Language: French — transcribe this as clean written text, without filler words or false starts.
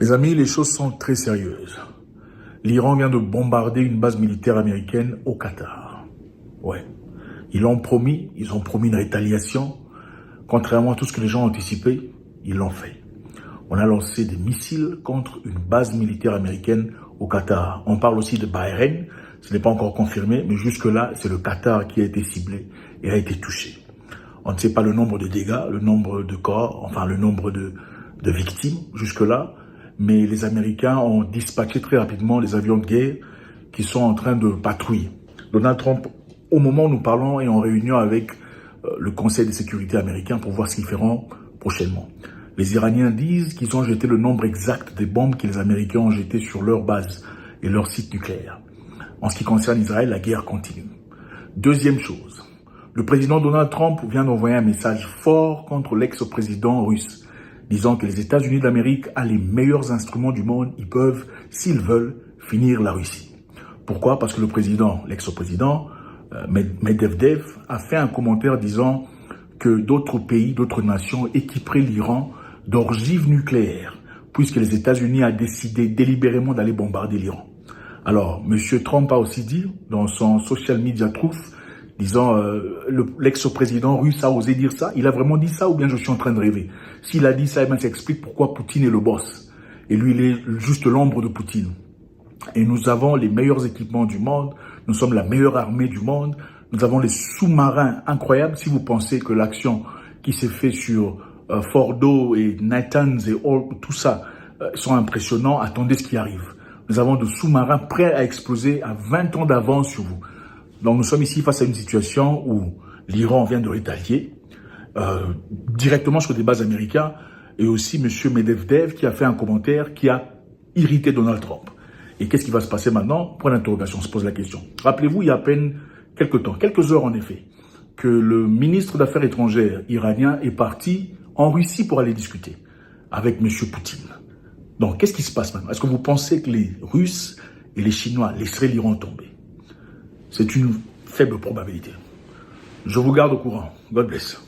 Les amis, les choses sont très sérieuses. L'Iran vient de bombarder une base militaire américaine au Qatar. Ouais. Ils ont promis une rétaliation. Contrairement à tout ce que les gens ont anticipé, ils l'ont fait. On a lancé des missiles contre une base militaire américaine au Qatar. On parle aussi de Bahreïn. Ce n'est pas encore confirmé, mais jusque-là, c'est le Qatar qui a été ciblé et a été touché. On ne sait pas le nombre de dégâts, le nombre de corps, enfin le nombre de victimes jusque-là, mais les Américains ont dispatché très rapidement les avions de guerre qui sont en train de patrouiller. Donald Trump, au moment où nous parlons, est en réunion avec le Conseil de sécurité américain pour voir ce qu'ils feront prochainement. Les Iraniens disent qu'ils ont jeté le nombre exact des bombes que les Américains ont jetées sur leur base et leur site nucléaire. En ce qui concerne Israël, la guerre continue. Deuxième chose, le président Donald Trump vient d'envoyer un message fort contre l'ex-président russe, disant que les États-Unis d'Amérique ont les meilleurs instruments du monde. Ils peuvent, s'ils veulent, finir la Russie. Pourquoi? Parce que le président, l'ex-président Medvedev, a fait un commentaire disant que d'autres pays, d'autres nations équiperaient l'Iran d'ogives nucléaires, puisque les États-Unis ont décidé délibérément d'aller bombarder l'Iran. Alors, M. Trump a aussi dit, dans son social media truth, disant l'ex-président russe a osé dire ça. Il a vraiment dit ça ou bien je suis en train de rêver? S'il a dit ça, ça explique pourquoi Poutine est le boss. Et lui, il est juste l'ombre de Poutine. Et nous avons les meilleurs équipements du monde. Nous sommes la meilleure armée du monde. Nous avons les sous-marins incroyables. Si vous pensez que l'action qui s'est faite sur Fordo et Natanz et tout ça sont impressionnants, attendez ce qui arrive. Nous avons des sous-marins prêts à exploser à 20 ans d'avance sur vous. Donc nous sommes ici face à une situation où l'Iran vient de rétalier directement sur des bases américaines, et aussi M. Medvedev qui a fait un commentaire qui a irrité Donald Trump. Et qu'est-ce qui va se passer maintenant? Point d'interrogation, on se pose la question. Rappelez-vous, il y a à peine quelques heures en effet, que le ministre d'Affaires étrangères iranien est parti en Russie pour aller discuter avec M. Poutine. Donc qu'est-ce qui se passe maintenant? Est-ce que vous pensez que les Russes et les Chinois laisseraient l'Iran tomber? C'est une faible probabilité. Je vous garde au courant. God bless.